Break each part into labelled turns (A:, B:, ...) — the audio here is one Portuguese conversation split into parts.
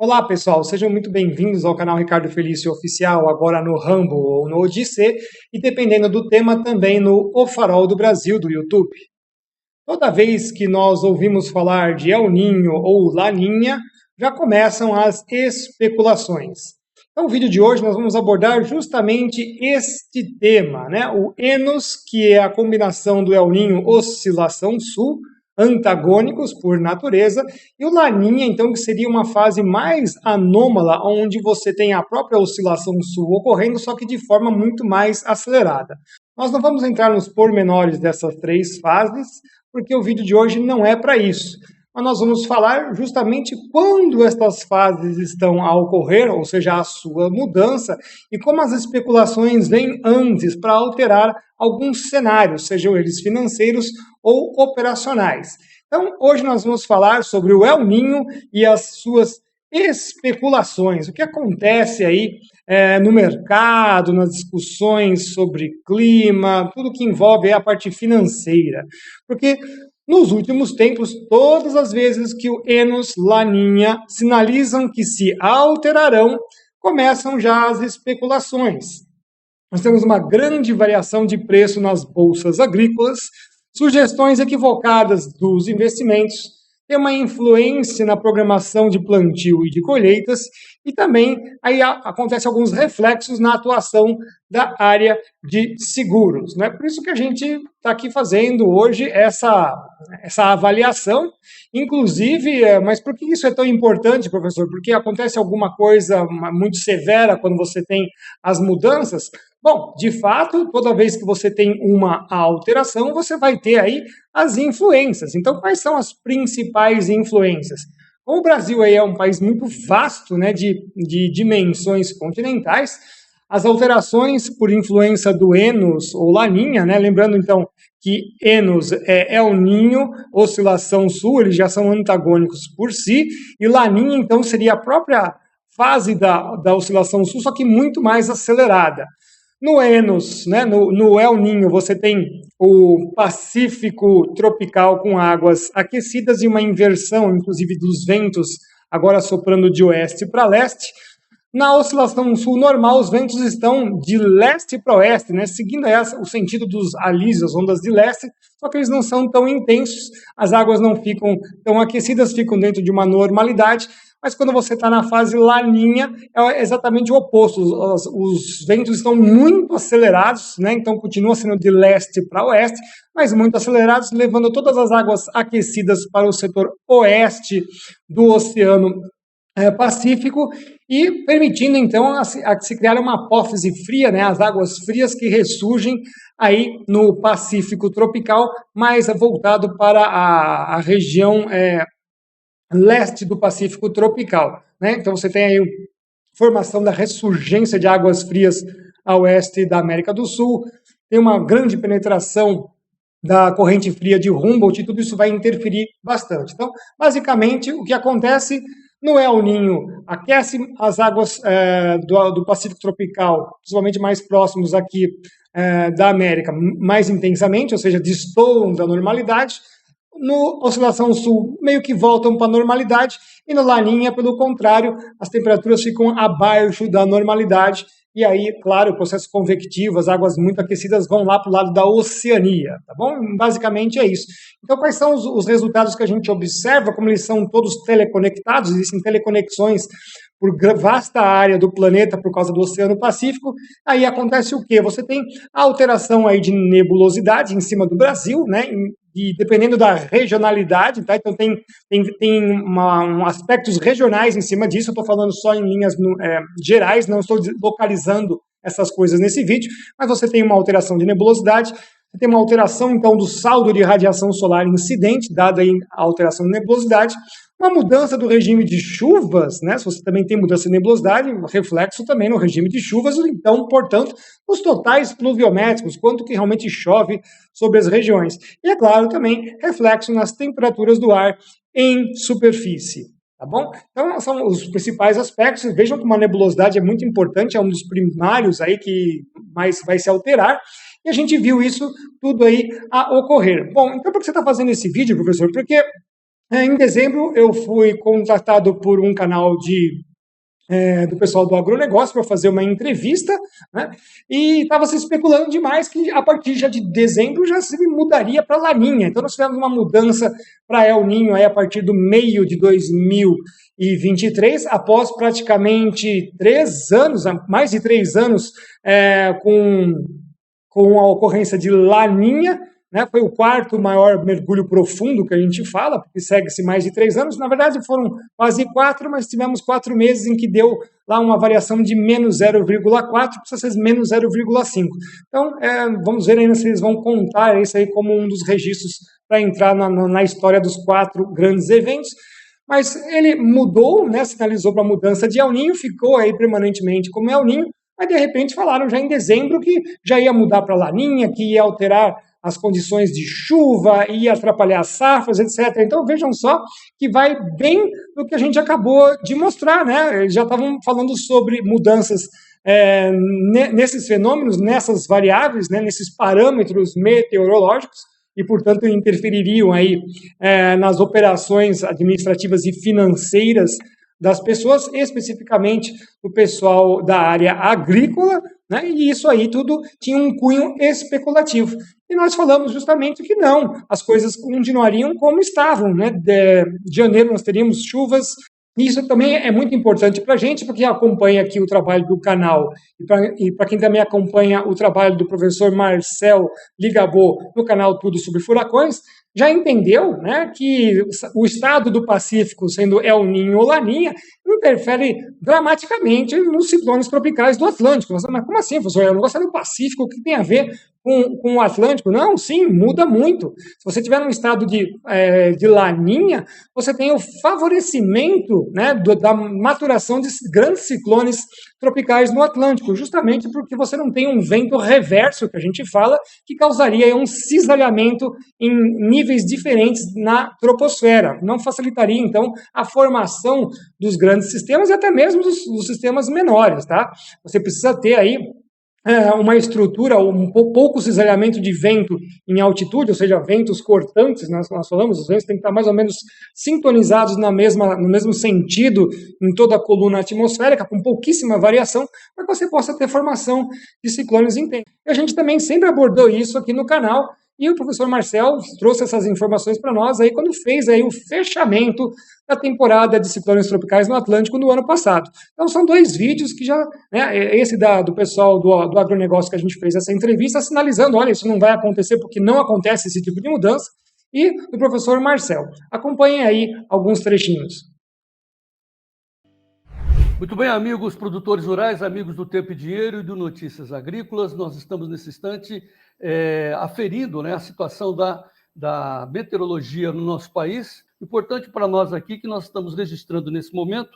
A: Olá pessoal, sejam muito bem-vindos ao canal Ricardo Felício Oficial, agora no Rumble ou no Odissê, e dependendo do tema também no O Farol do Brasil do YouTube. Toda vez que nós ouvimos falar de El Niño ou Laninha, já começam as especulações. Então, no vídeo de hoje nós vamos abordar justamente este tema, né? O Enos, que é a combinação do El Niño, oscilação sul, antagônicos por natureza, e o Laninha, então, que seria uma fase mais anômala, onde você tem a própria oscilação sul ocorrendo, só que de forma muito mais acelerada. Nós não vamos entrar nos pormenores dessas três fases, porque o vídeo de hoje não é para isso. Mas nós vamos falar justamente quando estas fases estão a ocorrer, ou seja, a sua mudança, e como as especulações vêm antes para alterar alguns cenários, sejam eles financeiros ou operacionais. Então, hoje nós vamos falar sobre o El Niño e as suas especulações, o que acontece aí no mercado, nas discussões sobre clima, tudo que envolve a parte financeira. Porque nos últimos tempos, todas as vezes que o Enos, Laninha sinalizam que se alterarão, começam já as especulações. Nós temos uma grande variação de preço nas bolsas agrícolas, sugestões equivocadas dos investimentos, tem uma influência na programação de plantio e de colheitas, e também aí acontece alguns reflexos na atuação da área de seguros. Não é por isso que a gente está aqui fazendo hoje essa avaliação, inclusive, mas por que isso é tão importante, professor? Porque acontece alguma coisa muito severa quando você tem as mudanças? Bom, de fato, toda vez que você tem uma alteração, você vai ter aí as influências. Então, quais são as principais influências? Como o Brasil aí é um país muito vasto, né, de dimensões continentais, as alterações por influência do Enos ou Laninha, né, lembrando então que Enos é El Niño, oscilação sul, eles já são antagônicos por si, e Laninha então seria a própria fase da oscilação sul, só que muito mais acelerada. No Enos, né, no El Niño, você tem o Pacífico tropical com águas aquecidas e uma inversão, inclusive, dos ventos, agora soprando de oeste para leste. Na oscilação sul normal, os ventos estão de leste para oeste, né, seguindo o sentido dos alísios, ondas de leste, só que eles não são tão intensos, as águas não ficam tão aquecidas, ficam dentro de uma normalidade. Mas quando você está na fase Laninha, é exatamente o oposto. Os ventos estão muito acelerados, né? Então continua sendo de leste para oeste, mas muito acelerados, levando todas as águas aquecidas para o setor oeste do Oceano Pacífico e permitindo então a se criar uma apófise fria, né? As águas frias que ressurgem aí no Pacífico tropical, mais voltado para a região leste do Pacífico tropical, né? Então você tem aí a formação da ressurgência de águas frias a oeste da América do Sul, tem uma grande penetração da corrente fria de Humboldt, e tudo isso vai interferir bastante. Então, basicamente, o que acontece no El Niño, aquece as águas do Pacífico tropical, principalmente mais próximos aqui da América, mais intensamente, ou seja, destoam da normalidade. No oscilação sul, meio que voltam para a normalidade, e no Laninha, pelo contrário, as temperaturas ficam abaixo da normalidade, e aí, claro, o processo convectivo, as águas muito aquecidas vão lá para o lado da Oceania, tá bom? Basicamente é isso. Então, quais são os resultados que a gente observa, como eles são todos teleconectados, existem teleconexões por vasta área do planeta por causa do Oceano Pacífico, aí acontece o quê? Você tem a alteração aí de nebulosidade em cima do Brasil, né? E dependendo da regionalidade, tá? Então tem aspectos regionais em cima disso, eu estou falando só em linhas gerais, não estou localizando essas coisas nesse vídeo, mas você tem uma alteração de nebulosidade, você tem uma alteração então do saldo de radiação solar incidente, dada aí a alteração de nebulosidade, uma mudança do regime de chuvas, né? Se você também tem mudança de nebulosidade, reflexo também no regime de chuvas, então, portanto, os totais pluviométricos, quanto que realmente chove sobre as regiões. E, é claro, também reflexo nas temperaturas do ar em superfície. Tá bom? Então, são os principais aspectos. Vejam como a nebulosidade é muito importante, é um dos primários aí que mais vai se alterar. E a gente viu isso tudo aí a ocorrer. Bom, então por que você está fazendo esse vídeo, professor? Porque Em dezembro, eu fui contratado por um canal do pessoal do agronegócio para fazer uma entrevista, né? E estava se especulando demais que a partir já de dezembro já se mudaria para Laninha. Então nós tivemos uma mudança para El Ninho aí a partir do meio de 2023, após praticamente 3 anos, mais de 3 anos, com a ocorrência de Laninha, né? Foi o quarto maior mergulho profundo que a gente fala, porque segue-se mais de 3 anos. Na verdade, foram quase 4, mas tivemos 4 meses em que deu lá uma variação de menos 0,4, precisa ser menos 0,5. Então, vamos ver ainda se eles vão contar isso aí como um dos registros para entrar na história dos 4 grandes eventos. Mas ele mudou, né, sinalizou para a mudança de El Ninho, ficou aí permanentemente como El Ninho, mas de repente falaram já em dezembro que já ia mudar para Laninha, que ia alterar as condições de chuva, ia atrapalhar as safras, etc. Então vejam só que vai bem no que a gente acabou de mostrar, né? Eles já estavam falando sobre mudanças nesses fenômenos, nessas variáveis, né, nesses parâmetros meteorológicos, e, portanto, interfeririam aí nas operações administrativas e financeiras das pessoas, especificamente do pessoal da área agrícola, né? E isso aí tudo tinha um cunho especulativo. E nós falamos justamente que não, as coisas continuariam como estavam, né? De janeiro nós teríamos chuvas. Isso também é muito importante para a gente, porque acompanha aqui o trabalho do canal e para quem também acompanha o trabalho do professor Marcel Ligabô no canal Tudo sobre Furacões, já entendeu, né, que o estado do Pacífico, sendo El Ninho ou Laninha, interfere dramaticamente nos ciclones tropicais do Atlântico. Mas como assim, professor? Eu não gosto do Pacífico, o que tem a ver com o Atlântico? Não, sim, muda muito. Se você tiver um estado de Laninha, você tem o favorecimento, né, da maturação de grandes ciclones tropicais no Atlântico, justamente porque você não tem um vento reverso, que a gente fala, que causaria um cisalhamento em níveis diferentes na troposfera. Não facilitaria, então, a formação dos grandes sistemas e até mesmo dos sistemas menores, tá? Você precisa ter aí uma estrutura, pouco cisalhamento de vento em altitude, ou seja, ventos cortantes, nós falamos, os ventos têm que estar mais ou menos sintonizados no mesmo sentido em toda a coluna atmosférica, com pouquíssima variação, para que você possa ter formação de ciclones intensos. E a gente também sempre abordou isso aqui no canal, e o professor Marcel trouxe essas informações para nós aí quando fez aí o fechamento da temporada de ciclones tropicais no Atlântico no ano passado. Então são 2 vídeos que já, né, esse do pessoal do agronegócio que a gente fez essa entrevista, sinalizando, olha, isso não vai acontecer porque não acontece esse tipo de mudança, e do professor Marcel. Acompanhem aí alguns trechinhos.
B: Muito bem, amigos produtores rurais, amigos do Tempo e Dinheiro e do Notícias Agrícolas, nós estamos nesse instante aferindo, né, a situação da meteorologia no nosso país. Importante para nós aqui que nós estamos registrando nesse momento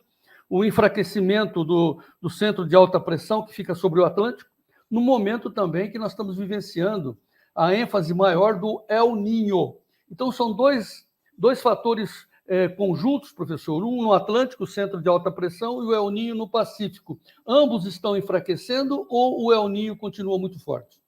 B: o enfraquecimento do centro de alta pressão que fica sobre o Atlântico, no momento também que nós estamos vivenciando a ênfase maior do El Niño. Então, são dois fatores conjuntos, professor, um no Atlântico, centro de alta pressão, e o El Niño no Pacífico. Ambos estão enfraquecendo ou o El Niño continua muito forte?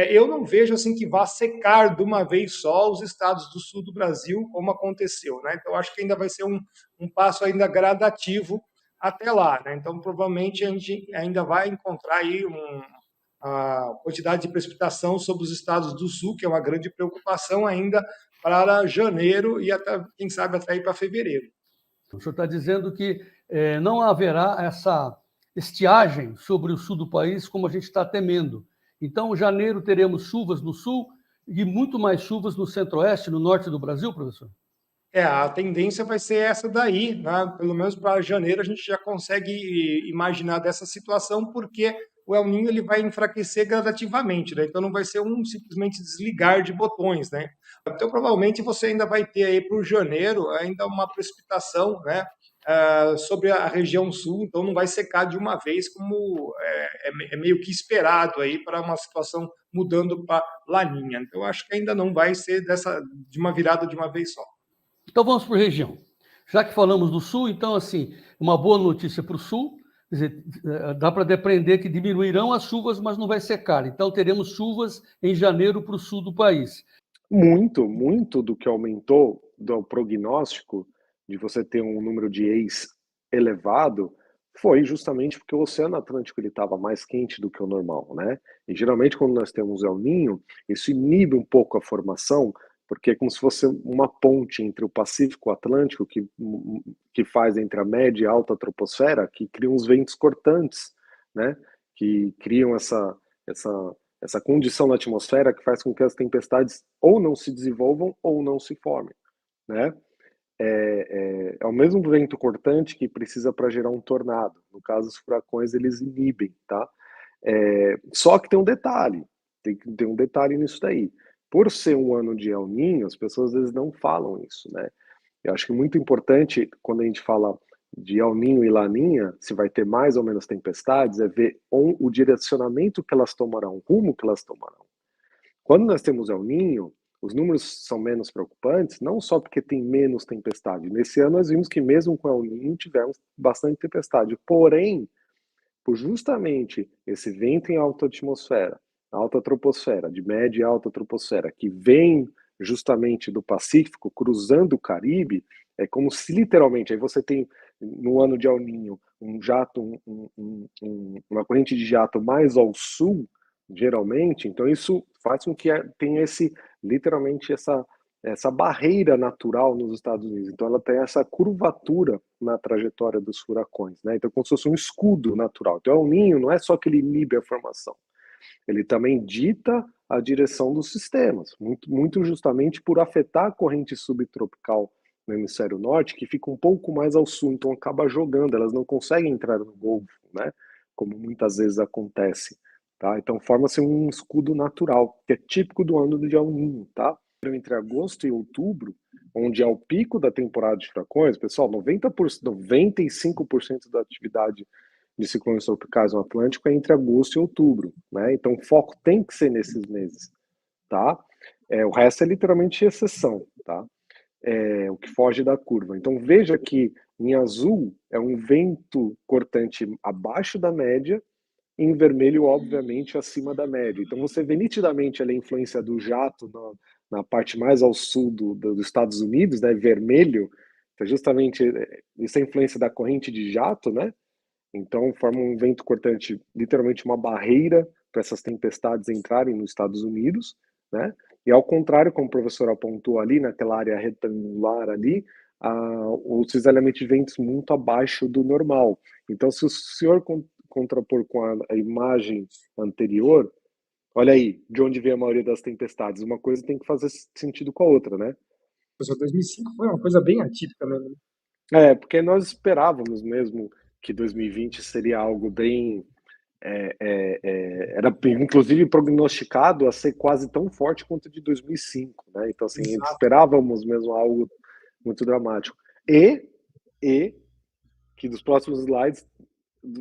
A: Eu não vejo assim que vá secar de uma vez só os estados do sul do Brasil, como aconteceu, né? Então, acho que ainda vai ser um passo ainda gradativo até lá, né? Então, provavelmente a gente ainda vai encontrar aí a quantidade de precipitação sobre os estados do sul, que é uma grande preocupação ainda para janeiro e até, quem sabe, até ir para fevereiro.
B: O senhor está dizendo que não haverá essa estiagem sobre o sul do país como a gente está temendo. Então, em janeiro teremos chuvas no sul e muito mais chuvas no centro-oeste, no norte do Brasil, professor?
A: A tendência vai ser essa daí, né? Pelo menos para janeiro a gente já consegue imaginar dessa situação, porque o El Niño ele vai enfraquecer gradativamente, né? Então não vai ser simplesmente desligar de botões, né? Então provavelmente você ainda vai ter aí para o janeiro ainda uma precipitação, né? Sobre a região sul, então não vai secar de uma vez, como é meio que esperado aí para uma situação mudando para Laninha. Então acho que ainda não vai ser de uma virada de uma vez só.
B: Então vamos por região. Já que falamos do sul, então assim, uma boa notícia para o sul, quer dizer, dá para depreender que diminuirão as chuvas, mas não vai secar. Então teremos chuvas em janeiro para o sul do país.
C: Muito do que aumentou do prognóstico de você ter um número de E's elevado foi justamente porque o Oceano Atlântico estava mais quente do que o normal, né? E geralmente quando nós temos El Niño, isso inibe um pouco a formação, porque é como se fosse uma ponte entre o Pacífico e o Atlântico que faz entre a média e a alta troposfera, que criam os ventos cortantes, né? Que criam essa condição na atmosfera que faz com que as tempestades ou não se desenvolvam ou não se formem, né? É o mesmo vento cortante que precisa para gerar um tornado. No caso, os furacões, eles inibem, tá? Só que tem um detalhe, tem um detalhe nisso daí. Por ser um ano de El Niño, as pessoas às vezes não falam isso, né? Eu acho que é muito importante, quando a gente fala de El Niño e Laninha, se vai ter mais ou menos tempestades, é ver o direcionamento que elas tomarão, o rumo que elas tomarão. Quando nós temos El Niño, os números são menos preocupantes, não só porque tem menos tempestade. Nesse ano nós vimos que mesmo com El Niño tivemos bastante tempestade. Porém, por justamente esse vento em alta troposfera, de média e alta troposfera, que vem justamente do Pacífico, cruzando o Caribe, é como se literalmente, aí você tem no ano de El Niño um jato, uma corrente de jato mais ao sul, geralmente, então isso faz com que tenha literalmente essa barreira natural nos Estados Unidos. Então ela tem essa curvatura na trajetória dos furacões, né? Então como se fosse um escudo natural. Então El Niño não é só que ele inibe a formação, ele também dita a direção dos sistemas, muito justamente por afetar a corrente subtropical no hemisfério norte, que fica um pouco mais ao sul, então acaba jogando, elas não conseguem entrar no Golfo, né? Como muitas vezes acontece, tá? Então forma-se um escudo natural, que é típico do ano de El Niño, tá? Entre agosto e outubro, onde é o pico da temporada de furacões, pessoal, 95% da atividade de ciclones tropicais no Atlântico é entre agosto e outubro, né? Então o foco tem que ser nesses meses, tá? O resto é literalmente exceção, tá? O que foge da curva. Então veja que em azul é um vento cortante abaixo da média, em vermelho, obviamente, acima da média. Então você vê nitidamente a influência do jato na parte mais ao sul dos Estados Unidos, né? Vermelho, então justamente isso é a influência da corrente de jato, né? Então forma um vento cortante, literalmente uma barreira para essas tempestades entrarem nos Estados Unidos, né? E ao contrário, como o professor apontou ali, naquela área retangular ali, os elementos de ventos muito abaixo do normal. Então, se o senhor contrapor com a imagem anterior, olha aí, de onde vem a maioria das tempestades. Uma coisa tem que fazer sentido com a outra, né?
A: 2005 foi uma coisa bem atípica mesmo.
C: Porque nós esperávamos mesmo que 2020 seria algo bem... era inclusive prognosticado a ser quase tão forte quanto de 2005, né? Então, assim, esperávamos mesmo algo muito dramático. E que dos próximos slides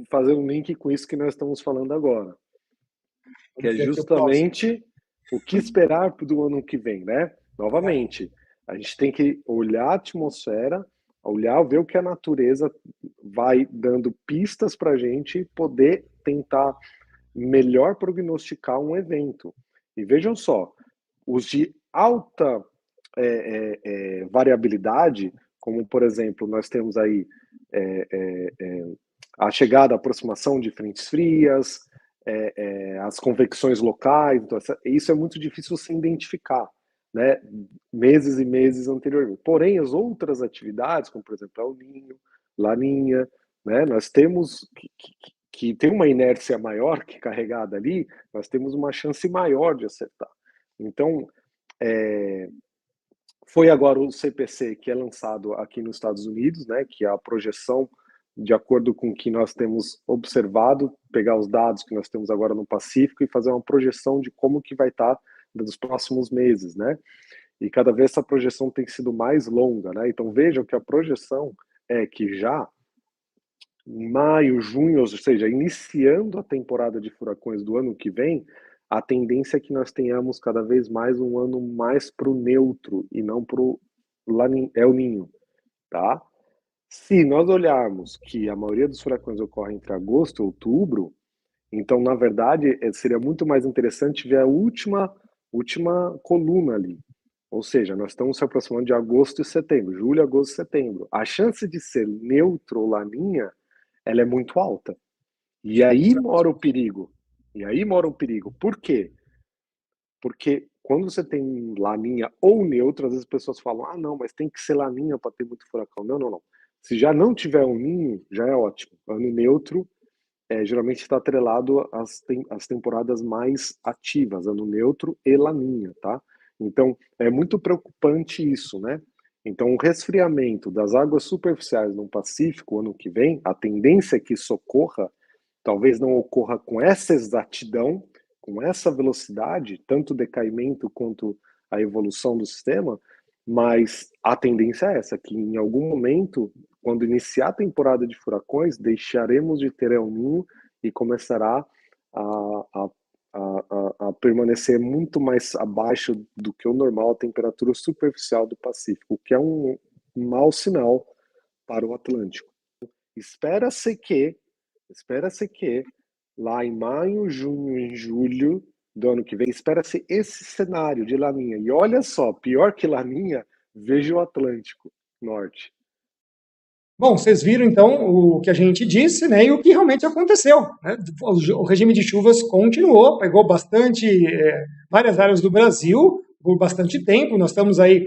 C: fazer um link com isso que nós estamos falando agora, que é justamente o que esperar do ano que vem, né? Novamente, a gente tem que olhar a atmosfera, ver o que a natureza vai dando pistas para a gente poder tentar melhor prognosticar um evento. E vejam só, os de alta variabilidade, como por exemplo, nós temos aí a chegada, a aproximação de frentes frias, as convecções locais, então isso é muito difícil se identificar, né? Meses e meses anteriormente. Porém, as outras atividades, como por exemplo El Niño, Laninha, né? Nós temos que tem uma inércia maior que carregada ali, nós temos uma chance maior de acertar. Então, foi agora o CPC que é lançado aqui nos Estados Unidos, né? Que é a projeção de acordo com o que nós temos observado, pegar os dados que nós temos agora no Pacífico e fazer uma projeção de como que vai estar nos próximos meses, né? E cada vez essa projeção tem sido mais longa, né? Então vejam que a projeção é que já em maio, junho, ou seja, iniciando a temporada de furacões do ano que vem, a tendência é que nós tenhamos cada vez mais um ano mais para o neutro e não para o El Niño, tá? Se nós olharmos que a maioria dos furacões ocorre entre agosto e outubro, então, na verdade, seria muito mais interessante ver a última coluna ali, Ou seja, nós estamos se aproximando de agosto e setembro, julho, agosto e setembro. A chance de ser neutro ou laninha, ela é muito alta. E aí mora o perigo. Por quê? Porque quando você tem laninha ou neutro, às vezes as pessoas falam, ah, não, mas tem que ser laninha para ter muito furacão. Não, não, não. Se já não tiver um ninho, já é ótimo. Ano neutro geralmente está atrelado às temporadas mais ativas, ano neutro e laninha, tá? Então, é muito preocupante isso, né? Então, o resfriamento das águas superficiais no Pacífico ano que vem, a tendência é que isso ocorra, talvez não ocorra com essa exatidão, com essa velocidade, tanto o decaimento quanto a evolução do sistema, mas a tendência é essa, que em algum momento, quando iniciar a temporada de furacões, deixaremos de ter El Niño e começará a permanecer muito mais abaixo do que o normal a temperatura superficial do Pacífico, o que é um mau sinal para o Atlântico. Espera-se que lá em maio, junho e julho do ano que vem, espera-se esse cenário de laninha. E olha só, pior que laninha, veja o Atlântico Norte.
A: Bom, vocês viram então o que a gente disse, né, e o que realmente aconteceu, né? O regime de chuvas continuou, pegou bastante várias áreas do Brasil por bastante tempo. Nós estamos aí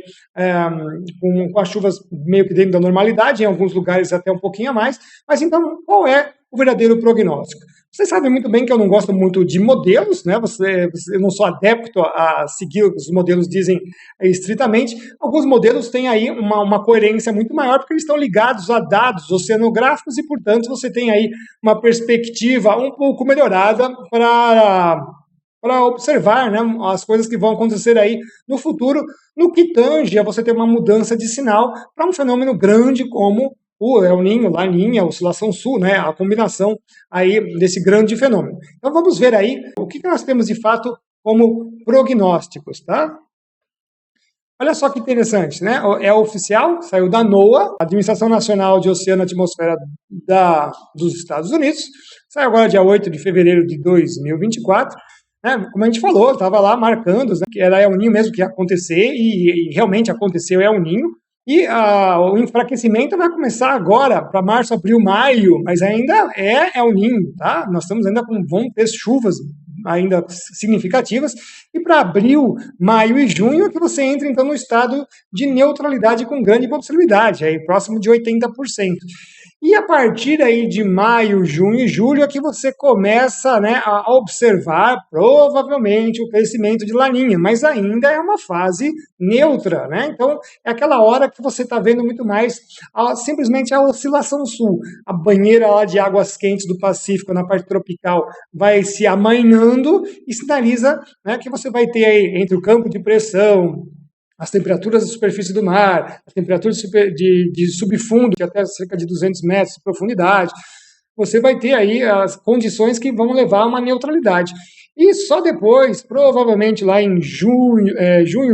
A: com as chuvas meio que dentro da normalidade, em alguns lugares até um pouquinho a mais. Mas então, qual é o verdadeiro prognóstico? Vocês sabem muito bem que eu não gosto muito de modelos, né? Eu não sou adepto a seguir o que os modelos dizem estritamente. Alguns modelos têm aí uma coerência muito maior, porque eles estão ligados a dados oceanográficos e, portanto, você tem aí uma perspectiva um pouco melhorada para observar, né, as coisas que vão acontecer aí no futuro, no que tange a você ter uma mudança de sinal para um fenômeno grande como o El Niño, Laninha, a oscilação sul, né, a combinação aí desse grande fenômeno. Então vamos ver aí o que nós temos de fato como prognósticos, tá? Olha só que interessante, né? É oficial, saiu da NOAA, Administração Nacional de Oceano e Atmosfera dos Estados Unidos, saiu agora dia 8 de fevereiro de 2024, né? Como a gente falou, estava lá marcando, né, que era El Niño mesmo que ia acontecer, e realmente aconteceu El Niño. E o enfraquecimento vai começar agora, para março, abril, maio, mas ainda é El Niño, tá? Nós estamos ainda vão ter chuvas ainda significativas, e para abril, maio e junho é que você entra então no estado de neutralidade com grande possibilidade, aí próximo de 80%. E a partir aí de maio, junho e julho é que você começa, né, a observar provavelmente o crescimento de laninha, mas ainda é uma fase neutra, né? Então é aquela hora que você está vendo muito mais simplesmente a oscilação sul. A banheira lá de águas quentes do Pacífico na parte tropical vai se amainhando e sinaliza, né, que você vai ter aí entre o campo de pressão, as temperaturas da superfície do mar, as temperaturas de subfundo, que até cerca de 200 metros de profundidade, você vai ter aí as condições que vão levar a uma neutralidade. E só depois, provavelmente lá em junho,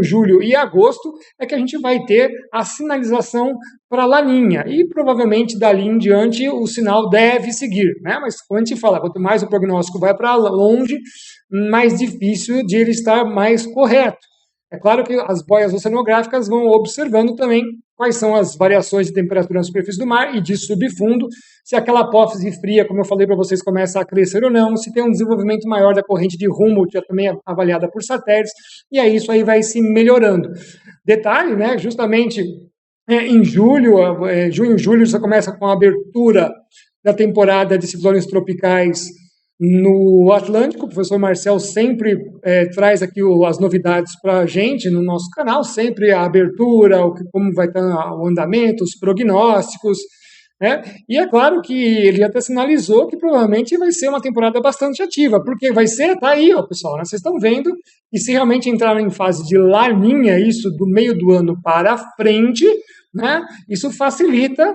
A: julho e agosto, é que a gente vai ter a sinalização para a laninha. E provavelmente dali em diante o sinal deve seguir, né? Mas quando a gente fala, quanto mais o prognóstico vai para longe, mais difícil de ele estar mais correto. É claro que as boias oceanográficas vão observando também quais são as variações de temperatura na superfície do mar e de subfundo, se aquela apófise fria, como eu falei para vocês, começa a crescer ou não, se tem um desenvolvimento maior da corrente de Humboldt, que é também avaliada por satélites, e aí isso aí vai se melhorando. Detalhe, né, justamente em julho, julho, você começa com a abertura da temporada de ciclones tropicais no Atlântico. O professor Marcel sempre traz aqui as novidades para a gente no nosso canal, sempre a abertura, como vai estar o andamento, os prognósticos, né? E é claro que ele até sinalizou que provavelmente vai ser uma temporada bastante ativa, porque vai ser, tá aí, ó, pessoal, né? Vocês estão vendo, e se realmente entrar em fase de laninha, isso do meio do ano para frente, né? Isso facilita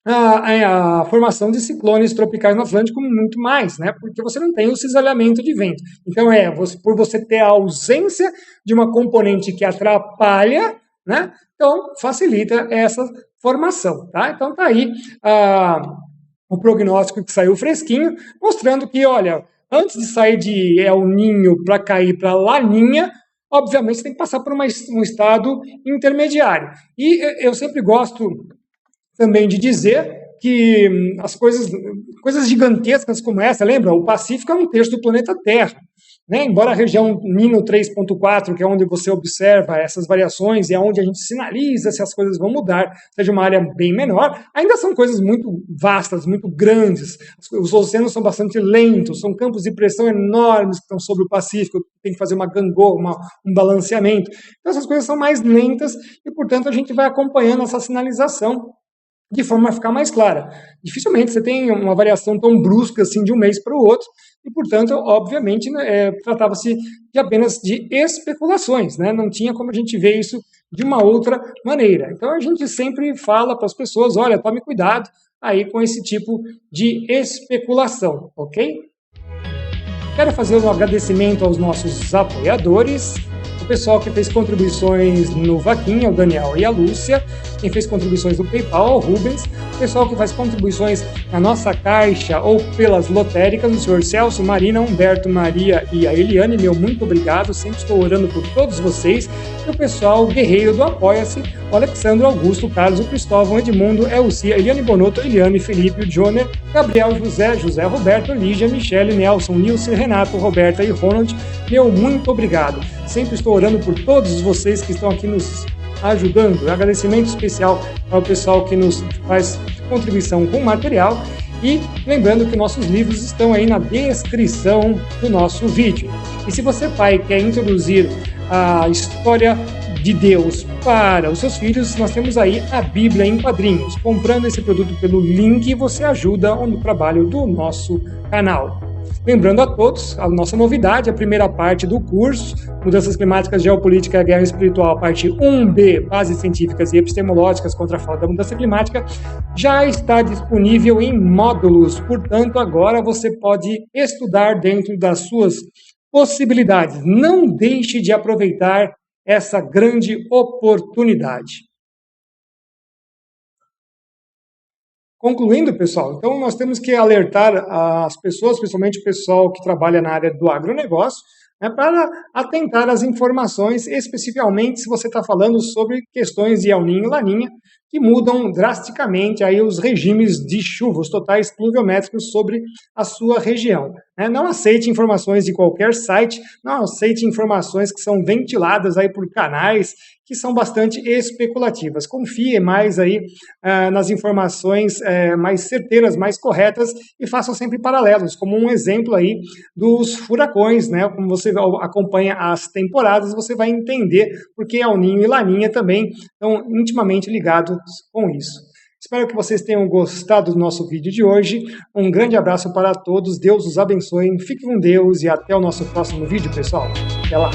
A: a formação de ciclones tropicais no Atlântico muito mais, né? Porque você não tem o cisalhamento de vento. Então, por você ter a ausência de uma componente que atrapalha, né? Então, facilita essa formação, tá? Então, tá aí o prognóstico que saiu fresquinho, mostrando que, olha, antes de sair de El Niño para cair para Laninha, obviamente você tem que passar por um estado intermediário. E eu sempre gosto também de dizer que as coisas gigantescas como essa, lembra? O Pacífico é um terço do planeta Terra. Né? Embora a região Nino 3.4, que é onde você observa essas variações e é onde a gente sinaliza se as coisas vão mudar, seja uma área bem menor, ainda são coisas muito vastas, muito grandes. Os oceanos são bastante lentos, são campos de pressão enormes que estão sobre o Pacífico, tem que fazer uma gangorra, um balanceamento. Então essas coisas são mais lentas e, portanto, a gente vai acompanhando essa sinalização de forma a ficar mais clara. Dificilmente você tem uma variação tão brusca assim de um mês para o outro, e, portanto, obviamente, tratava-se de apenas de especulações, né? Não tinha como a gente ver isso de uma outra maneira. Então, a gente sempre fala para as pessoas, olha, tome cuidado aí com esse tipo de especulação, ok? Quero fazer um agradecimento aos nossos apoiadores, o pessoal que fez contribuições no Vaquinha, o Daniel e a Lúcia, quem fez contribuições no PayPal, o Rubens, o pessoal que faz contribuições na nossa caixa ou pelas lotéricas, o senhor Celso, Marina, Humberto, Maria e a Eliane, meu muito obrigado, sempre estou orando por todos vocês, e o pessoal guerreiro do Apoia-se, o Alexandre, Augusto, Carlos, o Cristóvão, Edmundo, Elcia, Eliane Bonotto, Eliane, Felipe, o Joner, Gabriel, José Roberto, Lígia, Michele, Nelson, Nilce, Renato, Roberta e Ronald, meu muito obrigado. Sempre estou orando por todos vocês que estão aqui nos ajudando. Agradecimento especial ao pessoal que nos faz contribuição com material. E lembrando que nossos livros estão aí na descrição do nosso vídeo. E se você, pai, quer introduzir a história de Deus para os seus filhos, nós temos aí a Bíblia em quadrinhos. Comprando esse produto pelo link, você ajuda no trabalho do nosso canal. Lembrando a todos, a nossa novidade, a primeira parte do curso, Mudanças Climáticas, Geopolítica e Guerra Espiritual, parte 1B, Bases Científicas e Epistemológicas contra a Falta da Mudança Climática, já está disponível em módulos. Portanto, agora você pode estudar dentro das suas possibilidades. Não deixe de aproveitar essa grande oportunidade. Concluindo, pessoal, então nós temos que alertar as pessoas, principalmente o pessoal que trabalha na área do agronegócio, né, para atentar às informações, especificamente se você está falando sobre questões de El Niño e Laninha, que mudam drasticamente aí os regimes de chuva, os totais pluviométricos sobre a sua região. Né? Não aceite informações de qualquer site, não aceite informações que são ventiladas aí por canais que são bastante especulativas. Confie mais aí nas informações mais certeiras, mais corretas e façam sempre paralelos, como um exemplo aí dos furacões, né? Como você acompanha as temporadas, você vai entender porque El Niño e Laninha também estão intimamente ligados com isso. Espero que vocês tenham gostado do nosso vídeo de hoje. Um grande abraço para todos, Deus os abençoe, fique com Deus e até o nosso próximo vídeo, pessoal. Até lá!